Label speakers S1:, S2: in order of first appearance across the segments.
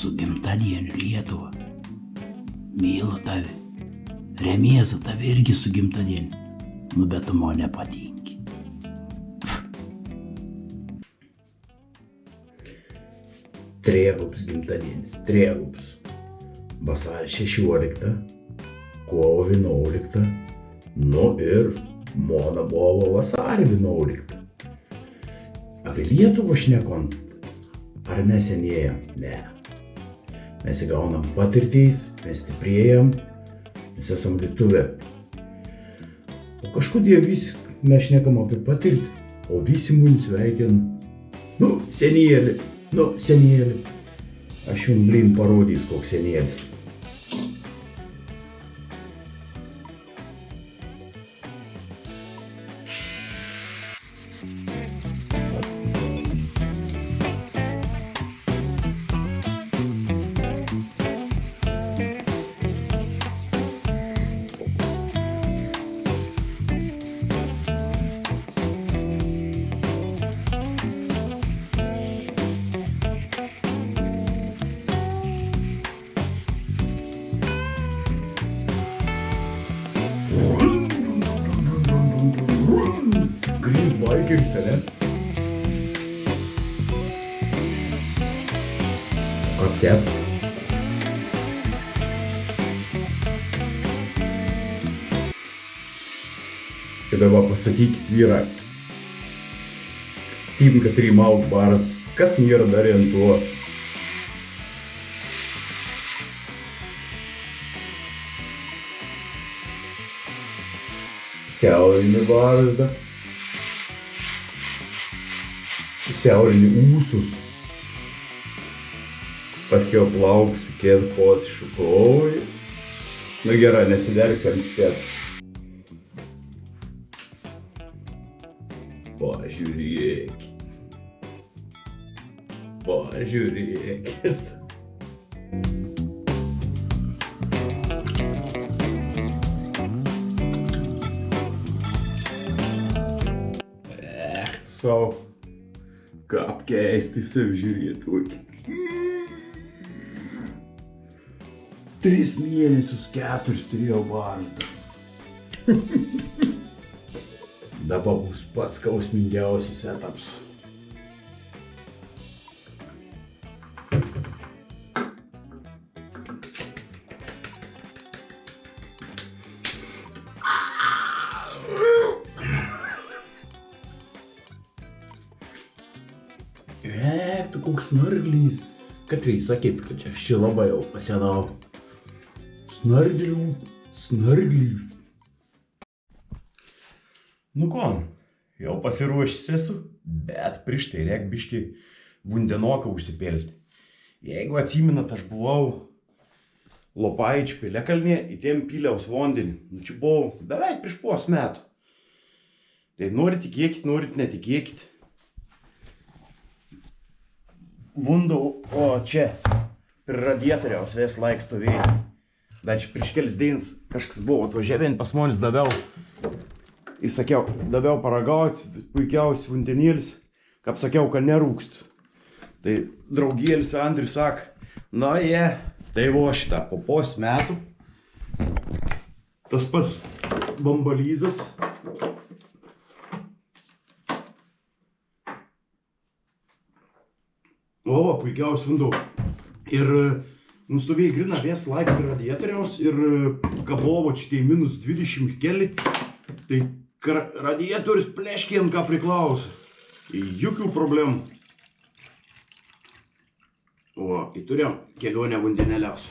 S1: Su gimtadieniu Lietuva. Mylu tave. Remieza tave irgi su gimtadieniu. Nu, bet tu man nepatinki. Trigups gimtadienis, trigups. Vasario 16, kovo 11, nu ir mona buvo vasario 11. Apie Lietuvą šnekant, ar mes senėjam? Ne. Mes įgaunam patirtys, mes stiprėjam, mes esam lietuvė. O kažkodėl vis mes šnekam apie patirtį, o visi mums sveikin. Nu, senėlį. Aš jums, blin, parodys, koks senėlis. Green bikers, ne? Aptep. Ir dabar pasakykit, vyra, tinka trimaut baras, kas nėra dar ant to? Siaurinį varzdą, siaurinį ūsus, paskiau plauksiu, kėdpos šukoju. Nu gerai, nesiderk ant špėt. Pažiūrėkit. Sau, ką apkeisti savi žiūrėti tokį. 3 mėnesius 4 turėjau barzdą. Dabar bus pats skausmingiausias etapas. Tu koks snarglys. Katrai, sakyt, kad čia aš čia labai jau pasienau. Snarglį. Nu ko, jau pasiruošęs esu, bet prieš tai reik biškį vundenoką užsipelti. Jeigu atsimenat, aš buvau Lopaičių piliakalnyje, į tiem piliaus vandenį. Nu čia buvau beveik prieš pos metų. Tai norit tikėkit, norit netikėkit. Vundau, o čia prie radiatoriaus vis laik stovėjai. Bet čia prieš kelis dienas kažkas buvo atvažiavę, pas monis daviau. Įsakiau, daviau paragauti, puikiausiai vandenėlis, kaip sakiau, kad nerūkst. Tai draugėlis Andrius sako, na tai vo šitą, po pos metų. Tas pats bambalyzas. O, puikiausiai vandau. Ir nustovėjai grina vis laik prie radiatoriaus ir kabovo čia tai minus 20 keli. Tai radiatorius pleškė ant ką priklauso. Jokių problemų. O, tai turėjom kelionę vandenėliaus.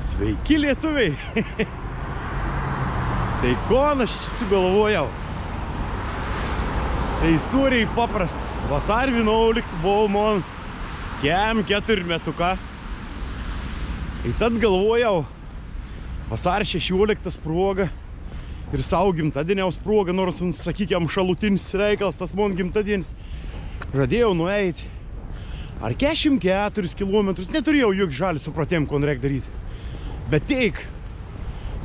S1: Sveiki lietuviai! Tai ko aš sugalvojau? Tai istorija paprasta. Vasario 11 buvau man kem 4 metuką. Ir tad galvojau, vasario 16 proga ir savo gimtadieniaus proga, nors, sakykime, šalutinis reikalas, tas man gimtadienis. Žadėjau nueiti ar 44 kilometrus, neturėjau jokį žalį supratėm, ko reikia daryti. Bet teik,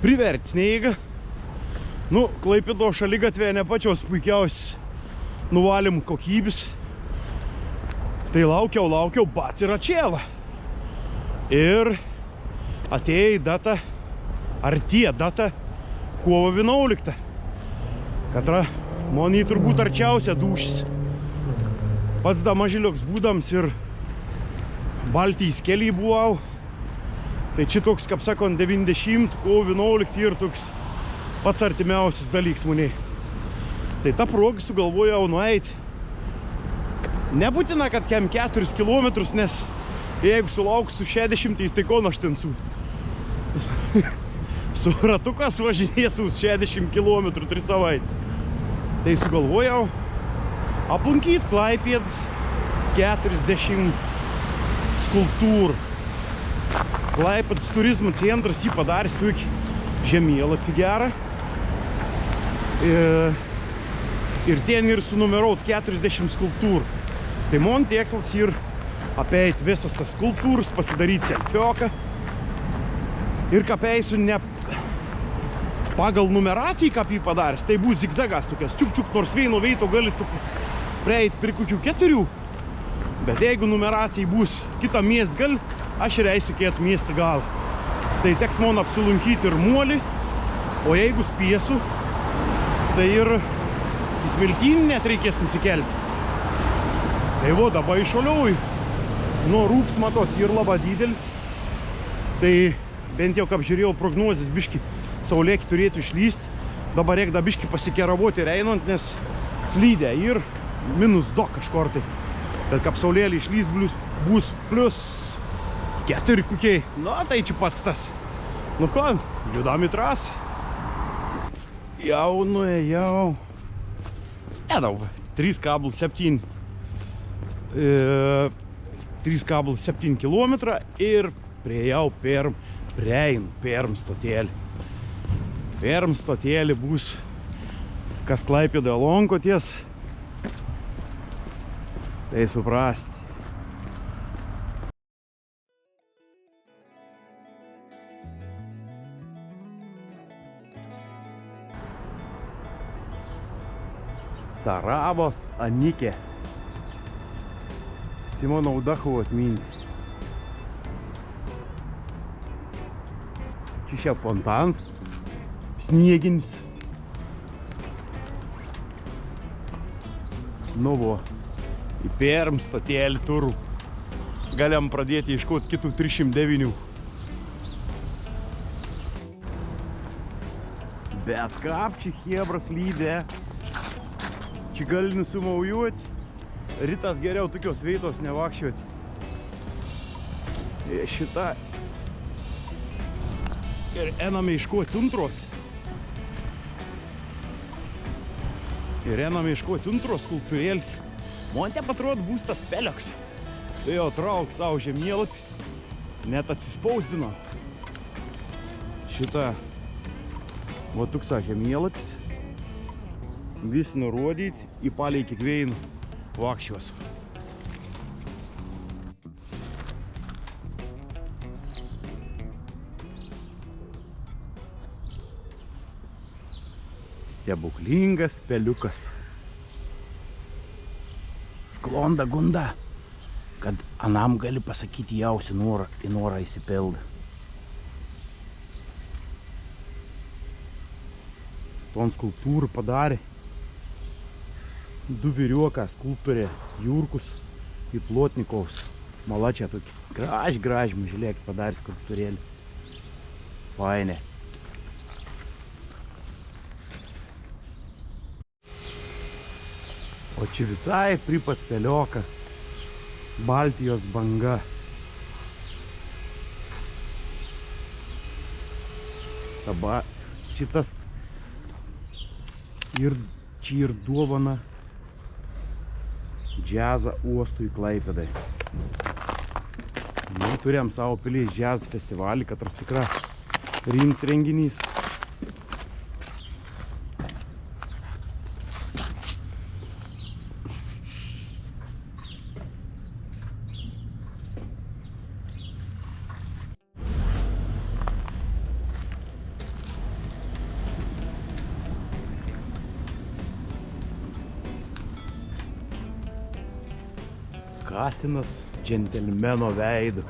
S1: privert sneigą. Nu, Klaipėdos šaligatvėje ne pačios puikiausios nuvalymų kokybės. Tai laukiau, bats ir atšėla. Ir atėjo data, data, kovo 11. Katra, man jį turbūt arčiausia dūšis. Pats da mažilioks būdams ir Baltijos keliai buvau. Tai čia toks, kaip sakon, 90, kovo 11 ir toks pats artimiausias dalyks maniai. Tai ta proga sugalvojau nueiti. Nebūtina, kad kem 4 kilometrus, nes jeigu sulauksiu 60, tai ko aš ten su ratukas važinėsiu 60 km 3 savaitės. Tai sugalvojau aplankyti Klaipėdos 40 skulptūrų. Klaipėdos turizmo centras jį padarys tokį žemėlapį gerą. Ir ten ir sunumeruot 40 skulptūrų. Tai man tikslas ir apeit visas tas skulptūras, pasidaryti selfioką. Ir kaip eisiu ne pagal numeraciją, kaip jį padarys, tai bus zigzagas tokias, čiuk, nors vieno veito gali prieiti prie kokių 4. Bet jeigu numeracijai bus kitą miestą gal, aš ir eisiu kitą miestą gal. Tai teks man apsilankyti ir Molį, o jeigu spėsiu, tai ir į Smiltynį net reikės nusikelti. Tai va, dabar išoliauju. Nuo rūks matot ir labai didelis. Tai bent jau, kaip žiūrėjau prognozės, biški saulėkį turėtų išlysti. Dabar reikia biški pasikeravoti ir einant, nes slydė ir -2 kažkur tai. Bet kaip saulėlį išlys bus +4 kokiai. Na, tai čia pats tas. Nu ko, judam į trasą. Jau nuėjau. Edau, 3,7 km ir priejau Perm stotėlį. Perm stotėlį bus, kas Klaipėdoje lankoties, tai suprasti. Taravos Anikė. Simono Audachovo atminti. Čia fontanas, snieginis. Nu vo, į Perm stotėlį turų. Galim pradėti ieškoti kitų 309. Bet kaip čia chebras lydė. Čia gali nusumaujuoti. Rytas geriau tokios veitos nevakščiuoti. Šitą ir einame iškuoti tuntros. Ir einame iškuoti tuntros skulptūrėlis. Man te atrodo bus tas pelioks. Tai jau trauk savo žemėlapį. Net atsispausdino. Šitą va tuksa žemėlapis. Vis nurodyti į palei kiekvieną vakščiuos. Stebuklingas peliukas. Sklonda gunda, kad anam gali pasakyti jausi norą, į norą įsipildą. Ton skulptūrų padarė 2 vyriuoką skulptorė Jurkus į Plotnikovs. Mala čia tokį graž, mažylėkį padarė skulptūrėlį. Fainė. O čia visai pripat pelioka. Baltijos banga. Dabar šitas ir čia ir dovana džiazą uostui Klaipėdai. Nu, turėjom savo pilies džiaz festivalį, katras tikra rimtas renginys. katinas džentelmeno veidu.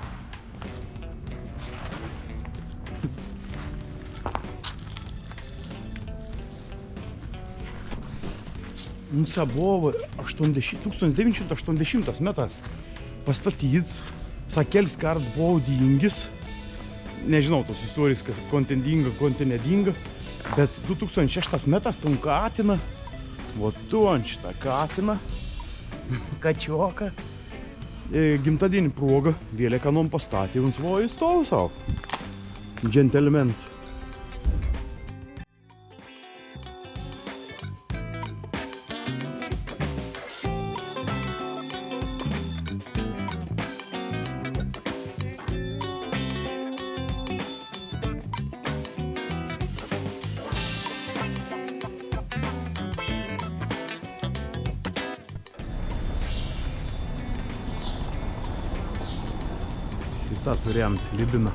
S1: Buvo 1980 metas pastatyts, sakelis karts buvo dingis, nežinau tos istorijos, kas konten dinga, konten nedinga, bet 2006 metas tom katina, on šitą katiną, kačioką, gimtadienį progą, vėlė kanom pastatė, jums buvo įstovų savo, džentelmens. Šitą turėjom slibiną.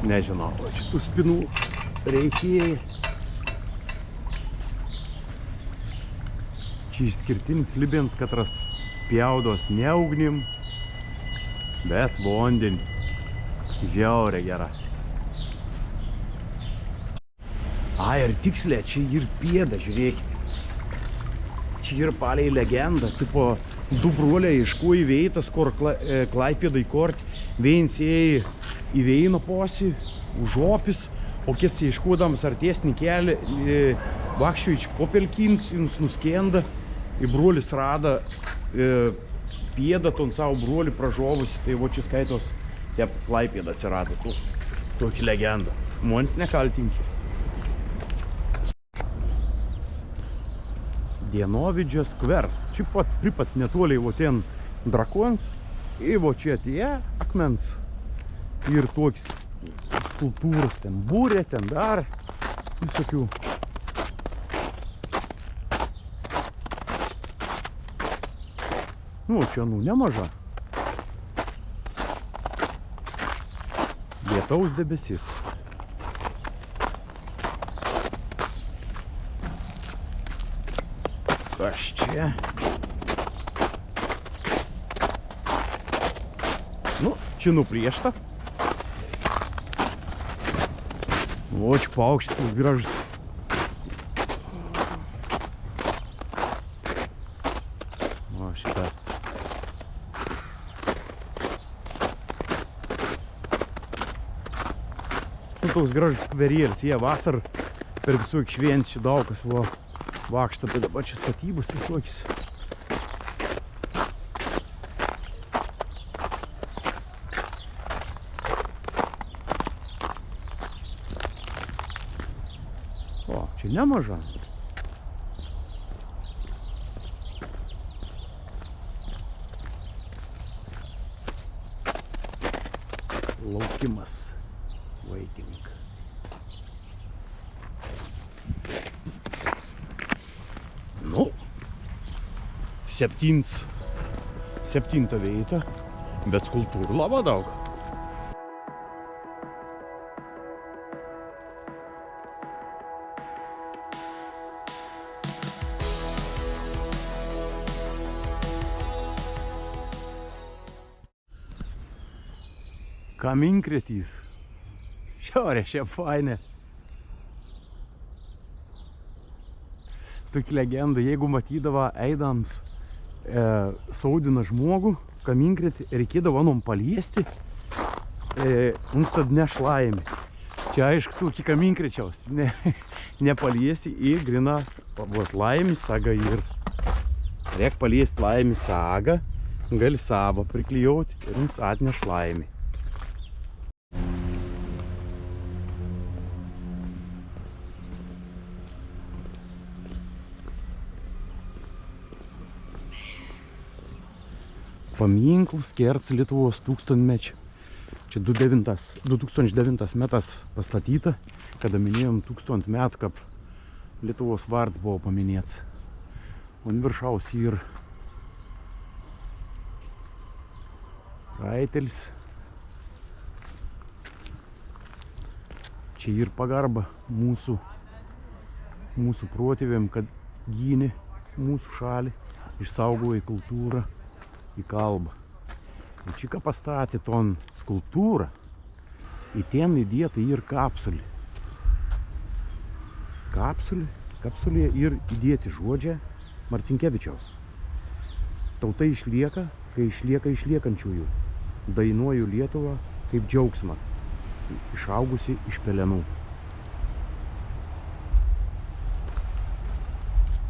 S1: Nežinau, šitų spinų reikėjai. Čia išskirtinis slibins, katras spjaudos ne ugnim, bet vandenį. Žiauriai gera. Ir tiksliai, čia ir pėda, žiūrėkite. Čia ir palei legenda, tipo, du broliai iškuo įveitas, kur Klaipėdai kort, viens ėjo į Veino posį, už opis, o kits iškuodams artesnį kelią, vakščiu iš popelkins, jums nuskenda, į brolis rada pėdą ton savo brolį pražovusi, tai va čia skaitos, tep Klaipėda atsirado, tokį legendą. Monis nekaltinki. Dienovidžio skvers. Čia pat pripat netoliai vo ten drakons. Ir vo čia atėję akmens. Ir toks skulptūros ten būrė, ten dar visokių. Nu, čia nemaža. Lietaus debesis. Kas čia? Nu, čia nupriešta. O, čia paukštis gražus. O, šitą. Nu, toks gražus skverėlis. Jie vasar per visok šventį čia daug kas buvo. Vakšta, bet dabar čia statybus visokis. O, čia nemaža. Laukimas. Waiting. Nu, septintą vietą, bet skulptūrų labai daug. Kaminkretys. Šiaurė, šia fainė. Tokia legenda, jeigu matydavo eidams saudina žmogų, kaminkretį, reikėdavo anom paliesti, mums tad nešlaimi. Čia aišku, tokį kaminkrečiaus, nepaliesi į grina laimį sagą ir. Reik paliesti laimį sagą, gali savo priklijauti ir jums atneš laimį. Paminklas kerts Lietuvos tūkstantmečio. Čia 2009 metas pastatyta, kada minėjom 1000 metų, kaip Lietuvos vardas buvo paminėts. O viršaus ir raitelis. Čia ir pagarba mūsų protėviam, kad gynė mūsų šalį, išsaugojo į kultūrą, į kalbą. Ir čia ką pastatė ton skulptūrą, į ten įdėta ir kapsulė. Kapsulėje ir įdėti žodžiai Marcinkevičiaus. Tauta išlieka, kai išlieka išliekančiųjų. Dainuoju Lietuvą kaip džiaugsmą, išaugusi iš pelenų.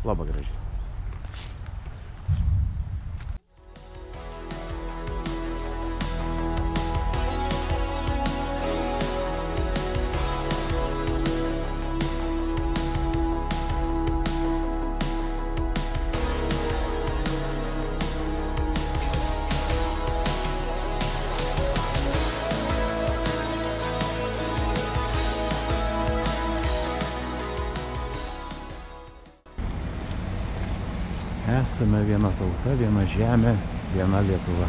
S1: Labai gražiai. Esame viena tauta, viena žemė, viena Lietuva.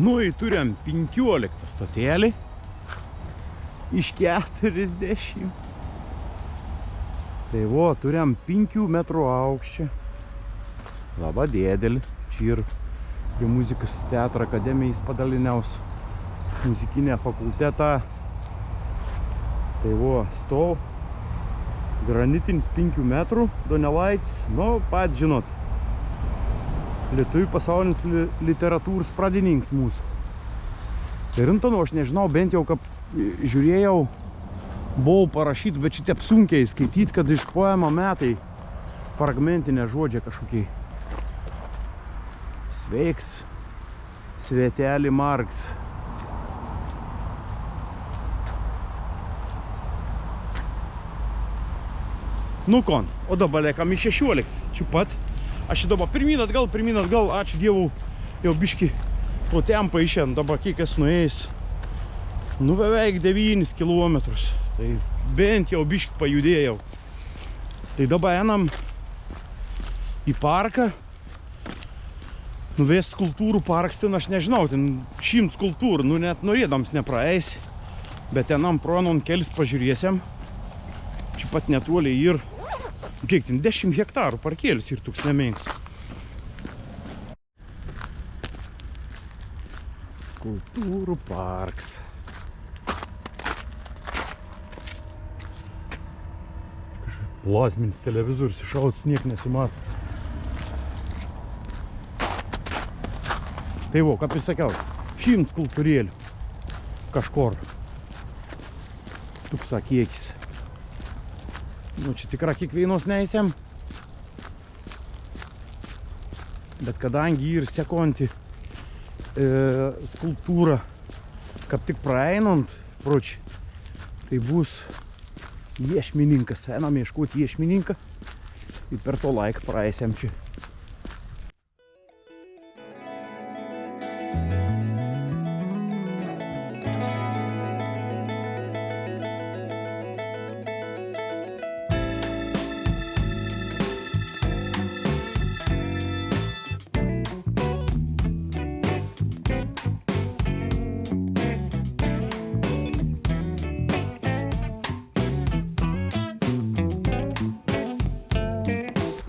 S1: Nu, turim 15 stotelį iš 40. Tai vo, turim 5 metrų aukščio. Labai didelį. Čia ir prie muzikos teatro akademijos padaliniaus muzikinę fakultetą. Tai vo, stov. Granitinis 5 metrų. Donelaitis, nu, pat žinot. Lietuvių pasaulinis literatūros pradininkas mūsų. Ir aš nežinau, bent jau, kad žiūrėjau, buvau parašyti, bet šitie sunkiai skaityti, kad iš poemo metai fragmentinė žodžia kažkokiai. Sveiks, Svetelį Marks. Nu kon, o dabar liekam į 16. Čia pat. Aš dabar pirmyn atgal, ačiū Dievų, jau biški po tempą išėn, dabar kiek esu nuėjęs. Nu, beveik 9 kilometrus. Tai bent jau biški pajudėjau. Tai dabar einam į parką. Nuves skulptūrų parkas, ten aš nežinau, ten 100 skulptūrų, nu net norėdams nepraeisi. Bet tenam pronon kelis pažiūrėsim. Čia pat netoliai ir kiek ten 10 hektarų parkėlis ir toks nemenks. Skulptūrų parkas. Plazminis televizorius iššauts, niek nesimato. Tai vo, kaip ir sakiau, 100 skulptūrėlių kažkur. Tuksa kiekis. Nu, čia tikra kiekvienos neįsėm. Bet kadangi ir sekonti skulptūrą, kaip tik praeinant proči, tai bus iešmininkas. Einam ieškoti iešmininką ir per to laiką praeisėm čia.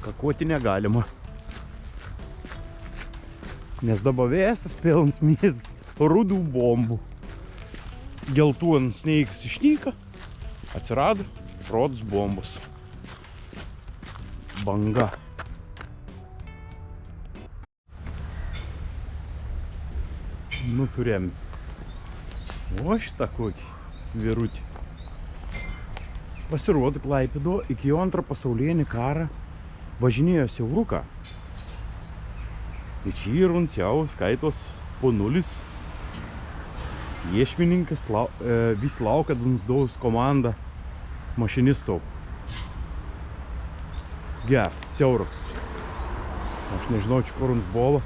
S1: Kakoti negalima. Nes dabar vėsas pilnas miestas rudų bombų. Geltonas sneikas išnyka, atsirado rodos bombos. Banga. Nu, turėjom. O šitą kokį vyrutį. Pasirodo, Klaipėdo iki Antro pasaulinį karą važinėjo siauruką. Ir čia įruns jau skaitos po 0. Iešmininkas vis laukia, duns daus komanda mašinistov. Geras, siauras. Aš nežinau, čia kur uns buvo.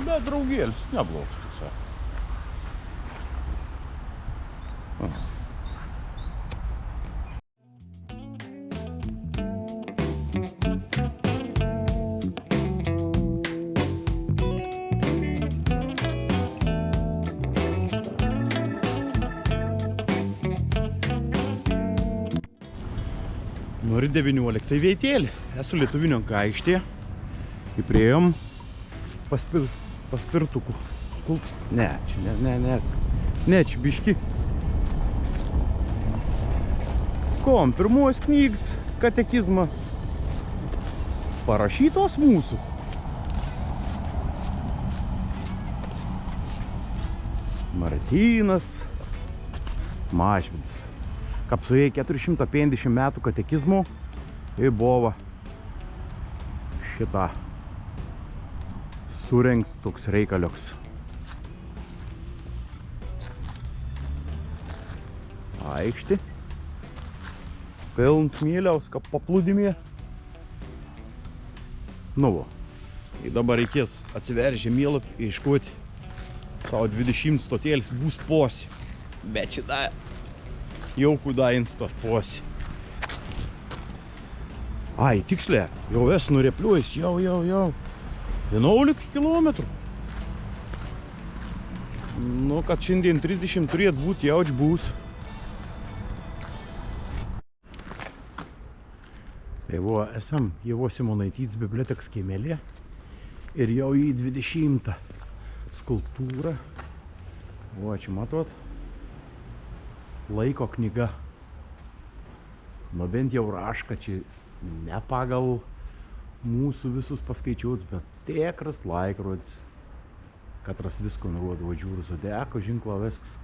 S1: Bet draugėlis neblogas tiesa. Nori 19 vietėlį. Esu Lietuvinio aikštėje. Įprėjom paspirtukų. Ne, čia ne, čia biški. Kom, pirmos knygas katekizmą parašytos mūsų. Martynas Mažvydas. Kapsuoja 450 metų katekizmų ir buvo šitą surengs toks reikalioks. Aikštė. Pilns myliaus, kaip paplūdimė. Nu va. Ir dabar reikės atsiveržę mėlapį iškuoti savo 20 stotėlis bus posi. Bet šitą jau kudain stot posi. Ai, tikslė, jau esu nurepliuojęs, jau. 11 kilometrų. Nu, kad šiandien 30 turėtų būti, jauč bus. Tai buvo, esam Ievos Simonaitytės bibliotekos kiemelė ir jau į 20 skulptūrą. O, čia matot, laiko knyga. Nu, bent jau raška, čia ne pagal mūsų visus paskaičiuot, bet tikras laikrodis. Katras visko nurodo, žiūrų zodiako, žinklo viskas.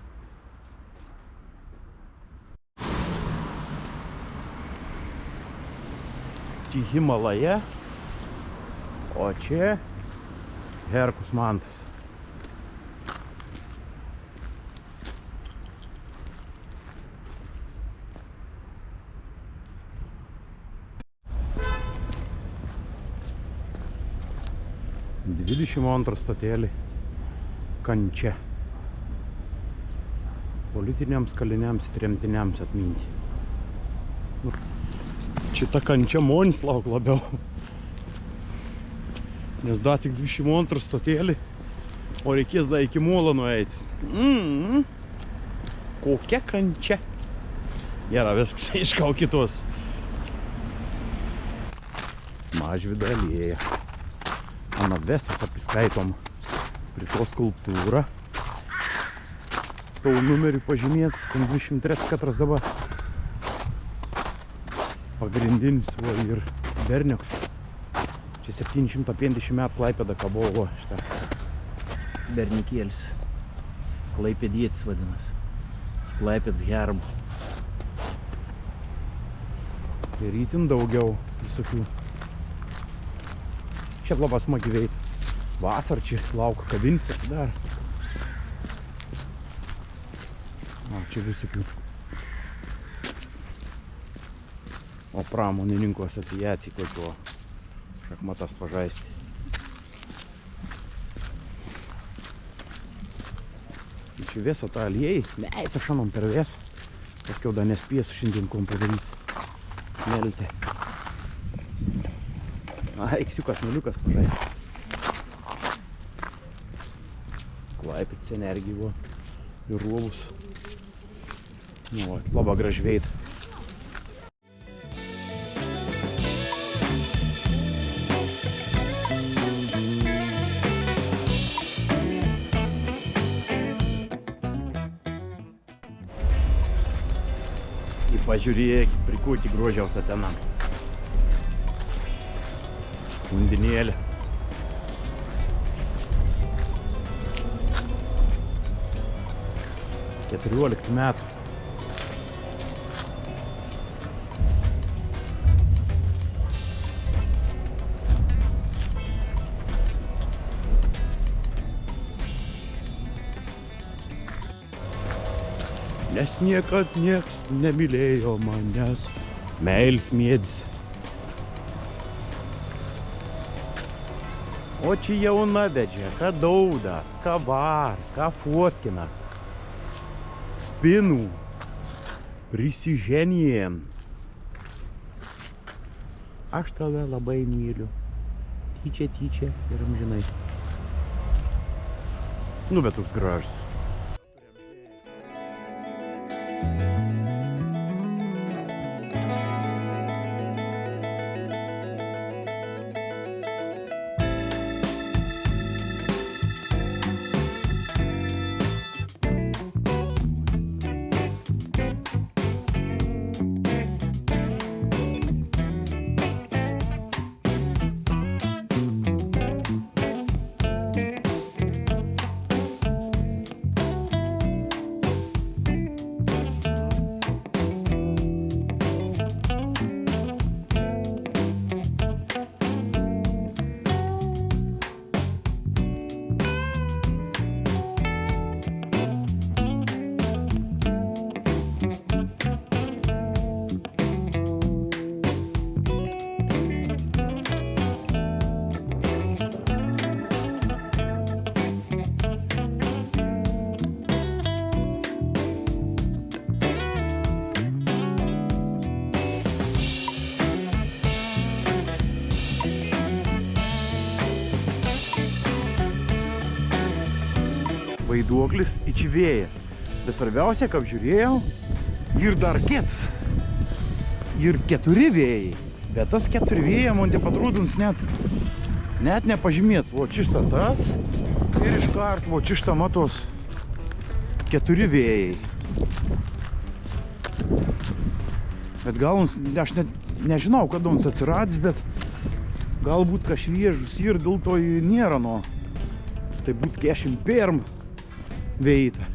S1: Čia Himalaja, o čia Herkus mantas. Dvidešim stotėlį Kančia. Politiniams kaliniams ir tremtiniams atminti. Nu, šita Kančia monis lauk labiau. Nes da tik 22 stotėlį, o reikės da iki Molą nueiti. Kokia Kančia. Gera, viskas aiškau kitos. Mažvydo alėja. Ana vesa papiskaitom prie to skulptūrą. Tau numerių pažymėtas, 23 katras dabar. Pagrindinis va ir Bernioks. Čia 750 metų Klaipėda kabovo šitą Bernikėlis. Klaipėdietis vadinas. Klaipėds herbu. Ir itin daugiau visokių. Čia labai smagi veikia. Vasar čia lauko kavinis atsidaro. O čia visokių. O pramonininkų asociacijai kokio šachmatas pažaisti. Čia vėso tą aliejai. Neis aš anom per vėsą. Paskiau dar nespėsiu šiandien kom padaryti. Smeltė. Ai, ksiukas, meliukas pažaisti. Klaipėdės energija buvo ir ruolus. Nu, labai gražveit. Ir pažiūrėk, prikūti grožiausia tenam. Undinėlė. Keturiolikt metų. Nes niekad nieks nemylėjo manęs. Meilis mėdis. O čia jauna bedžia, ką daudas, ką var, ką fotkinas. Spinų. Prisiženiem. Aš tave labai myliu. Tyčia ir amžinai. Nu, bet toks gražus. Vaiduoklis įčivėjęs. Bet svarbiausia, kaip žiūrėjau, ir dar kets. Ir 4 vėjai. Bet tas 4 vėjai man nepatrūdins net nepažymėts. O čišta tas. Ir iškart, o čišta matos 4 vėjai. Bet gal aš nežinau, kada mums atsiradys, bet galbūt kažviežus ir dėl to nėra, no. Tai būt 41 vėjai.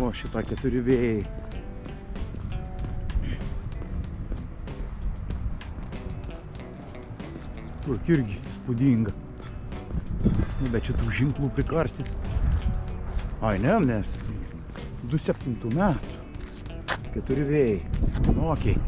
S1: O šitą 4 vėjai. Kur irgi spūdinga. Bet čia tų žinklų prikarstyti. Ai, ne, nes 27 metų. 4 vėjai. Nu, okei.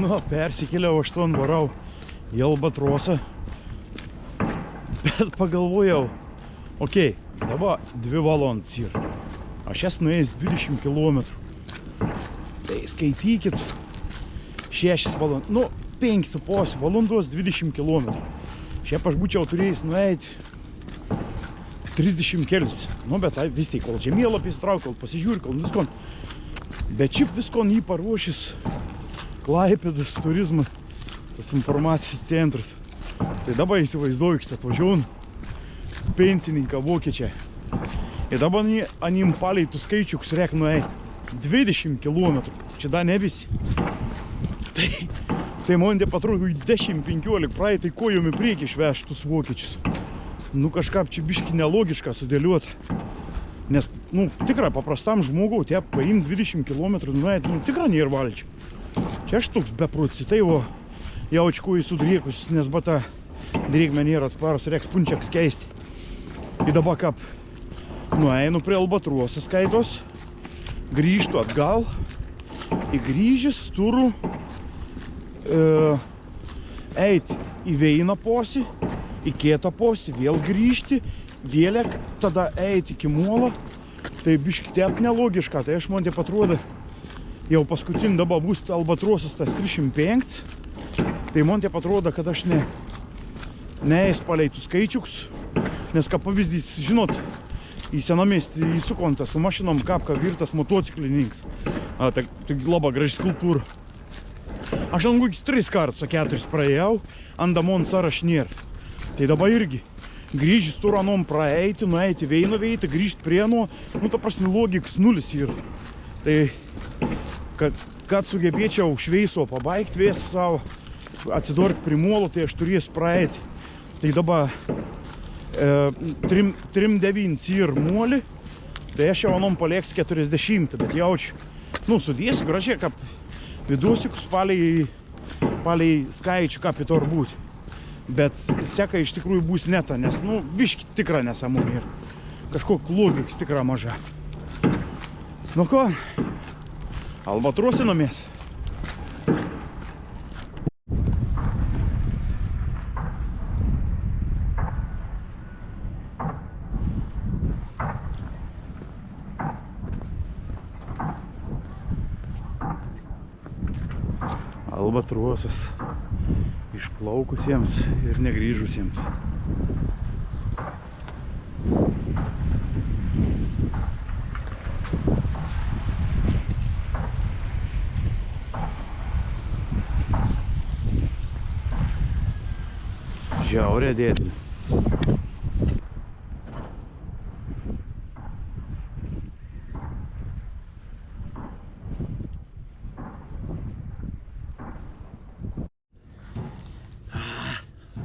S1: Nu, persikėliau 8 varau į Albatrosą. Bet pagalvojau, okei, dabar 2 valandas yra. Aš esu nuėjęs 20 km. Tai skaitykit 6 valandas, nu 5,5 valandos 20 km. Šiaip aš būčiau turėjęs nueiti 30 kelis. Nu, bet vis tai, kol žemėlapį įsitraukiu, kol pasižiūriu, kol viskon. Bet šiaip viskon jį paruošęs Klaipėdos turizmo, tas informacijos centras. Tai dabar įsivaizduokite, atvažiuojam pensininką vokiečią. Ir dabar anim palei tų skaičiukus reik nueiti 20 km. Čia dar ne visi. Tai Tai man taip atrodo, 10-15 praeitai kojom į priekį išvežtus vokiečius. Nu kažkaip čia biški nelogiška sudėliuot. Nes, nu, tikrai paprastam žmogau, tie paim 20 km nueit, nu, tikrai nėra valčia. Čia aš toks beprotis, tai vo, jaučiu į sudriekus, nes bata drėgmė nėra atsparus, reiks punčiaks keisti. Ir dabar kaip, nueinu prie Albatroso skaitos, grįžtu atgal, į grįžęs turiu eit į Veiną posį, į Kietą posį, vėl grįžti, vėlek, tada eit iki Molą. Tai biški taip nelogiška, tai aš man taip atrodo, jau paskutinį dabar bus Albatrosas tas 305, tai man taip atrodo, kad aš neeis paleitų skaičiuks, nes kaip pavyzdys, žinot, į senamiestį įsukonta su mašinom kapka virtas motociklininkas. Tai labai graži skulptūra. Aš ant kokius 3 kartus, 4 praėjau, ant Damon sąraš nėra. Tai dabar irgi grįžęs turiu anom praeiti, nueiti Veiną veitą, grįžti prie nuo, nu ta prasme logikas nulis yra. Tai kad sugebėčiau šveiso pabaigti vėsą savo, atsidorti prie Molo, tai aš turėsiu praeiti. Tai dabar 3.9 ir Molį, tai aš jau anom palėksiu 40, bet jaučiu, nu, sudėsiu gražiai, kaip viduosikus palei skaičių, kaip į to ir būti. Bet seka iš tikrųjų bus neta, nes, nu, biški tikra nesąmonė ir kažkok logikas tikra maža. Nu ko, Albatrosinomės. Albatrosas išplaukusiems ir negrįžusiems. Žiaurė dėtis.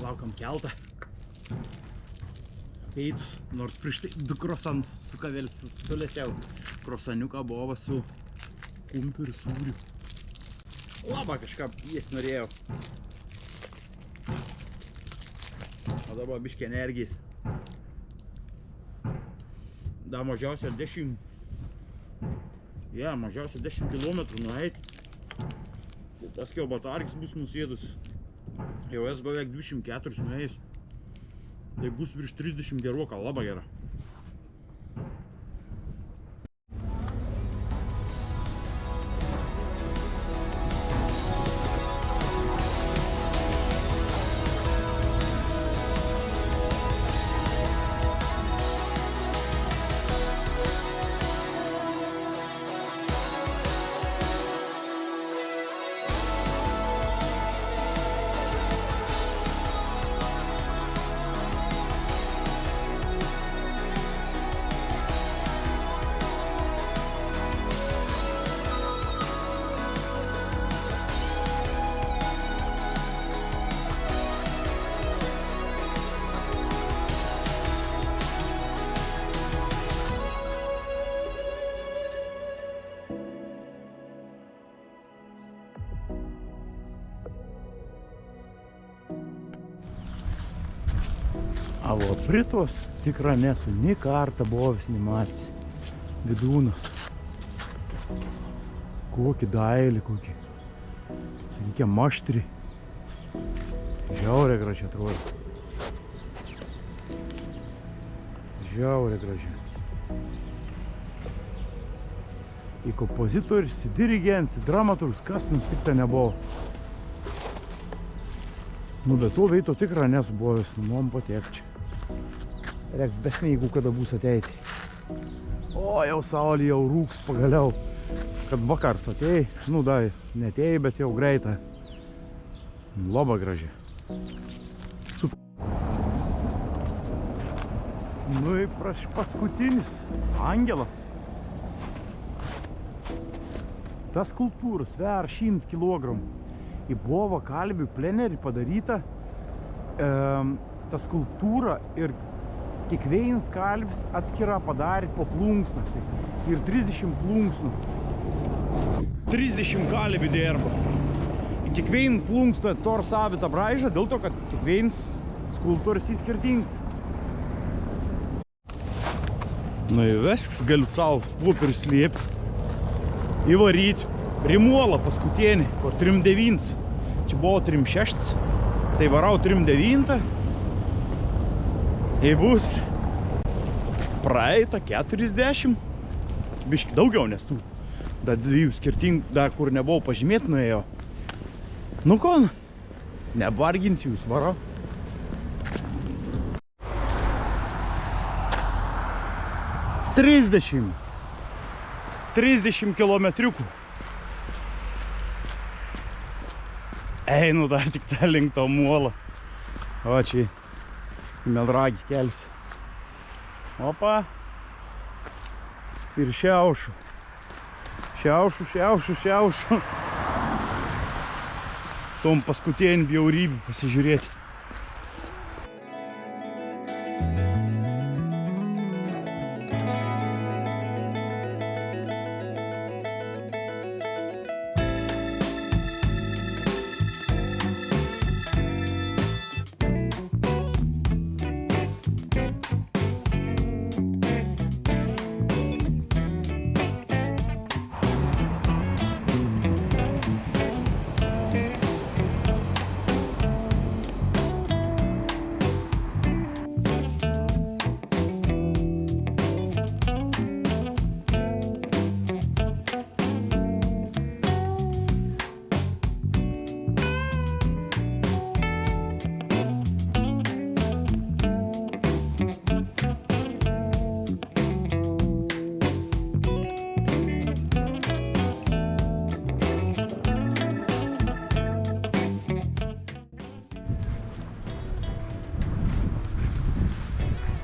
S1: Laukiam keltą. Eitus, nors prieš tai 2 krosans su kavelis sulėsiau. Krosaniuką buvo su kumpiu ir sūriu. Labą kažką jis norėjau. O dabar biškį energijais. Da mažiausia 10. Ja, mažiausia 10 km nueit. Tas kiaubatargis bus nusėdus. Jau es beveik 24 nuėjus. Tai bus virš 30 geroka, labai gera. A va pritos tikra nesu nei kartą buvęs, nei matęs. Vidūnas. Kokį dailį, kokį, sakykime, maštrį. Žiaurė gražiai atrodo. Žiaurė gražiai. Į kompozitorius, į dirigents, į dramaturgus, kas mums tik tai nebuvo. Nu, bet to veito tikra nesu buvęs, nu, man patiek čia. Reiks besnė, jeigu kada bus ateiti. O, jau saulė jau rūks pagaliau. Kad vakars atėjai, nu da, netėjai, bet jau greitą. Labai graži. Super. Nu ir paskutinis. Angelas. Tas skulptūras sver 100 kg. į buvo kalvių plenerį padaryta ta skulptūra ir kiekvienas kalvis atskira padarė po plunksną. Ir 30 plunksnų. 30 kalvių dirba. Kiekvieną plunksną tor savitą braižą, dėl to, kad kiekvienas skulptūras jis skirtingas. Nu į viskas galiu savo popierius slėpti. Įvaryti. Rimuolą paskutinį, kur 3,9. Čia buvo 3,6. Tai varau 3,9. Tai bus praeita 40. Biški daugiau, nes tų dar dviejų skirtingų, dar kur nebuvau pažymėti nuėjo. Nu ko, nebarginsiu jūs, varau. Trisdešimt kilometriukų. Einu dar tik tą link to muolą. O čia melragį kelsi. Opa. Ir šiaušu. Šiaušu. Tom paskutinį bjaurybį pasižiūrėti.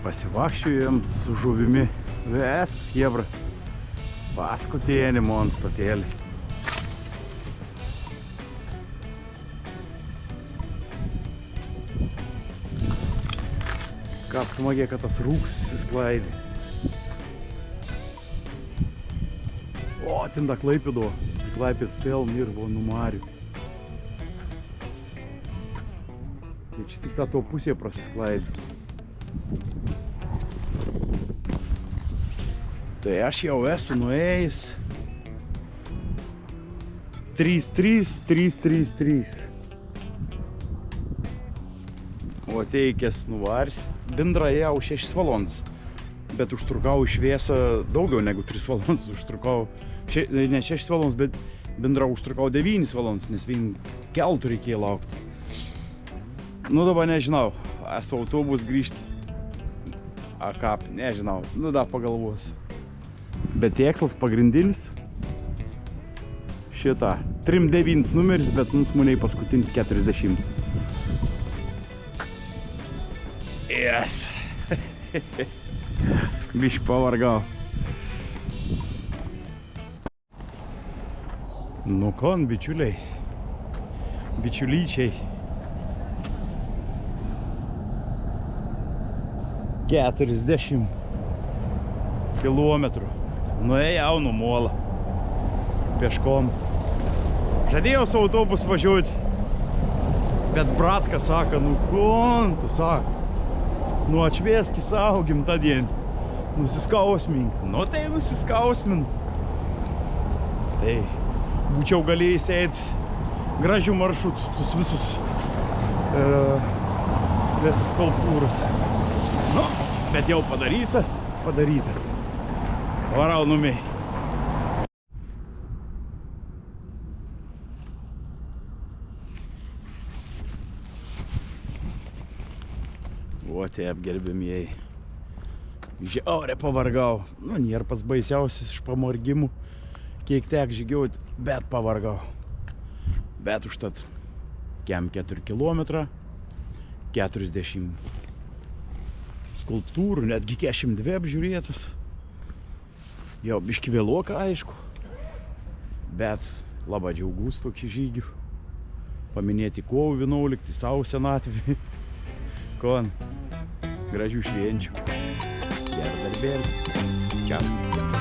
S1: Pasivakščiojom su žuvimi. Viskas, jebra. Paskutinį monstatėlį. Ką apsmagė, kad tas rūks įsisklaidė. O, ten da Klaipėdo. Klaipėd spėlm ir buvo numarių. Tai čia tik ta to pusė prasisklaidė. Tai aš jau esu nuėjęs 3,3. O teikęs nuvars. Bendra jau 6 valandas. Bet užtrukau iš šviesą daugiau negu 3 valandas. Užtrukau, ne 6 valandas, bet bendra užtrukau 9 valandas, nes vien keltų reikėjo laukti. Nu dabar nežinau, esu autobus grįžti. A kap, nežinau, nu da pagalvosiu. Bet tikslas pagrindinis šitą 3,9 numeris, bet mums mūniai paskutinis 40. Yes! Biški pavargau. Nu kon, bičiuliai. Bičiulyčiai. 40 kilometrų. Nuėjau nuo molą. Peškom. Žadėjau su autobus važiuoti. Bet bratka sako, nu kon, tu sako. Nu atšvieski savo gimtadienį. Nusiskausmink. Nu tai nusiskausmin. Tai būčiau galėjęs eiti gražių maršrutų, tus visus visas skulptūras. Nu, bet jau padaryta. Varau numiai. O taip, gerbėmieji. Žiaurė pavargau. Nu, nėra pats baisiausias iš pamargimų, kiek tek žygiauti, bet pavargau. Bet užtat kem 4 kilometrą, 40 skulptūrų, netgi 42 apžiūrėtas. Jau biški vėluoka, aišku, bet labai džiaugus tokį žygių. paminėti kovo 11, savo senatvį. Kon, gražių švenčių. Gerą darbėlį. Čiau.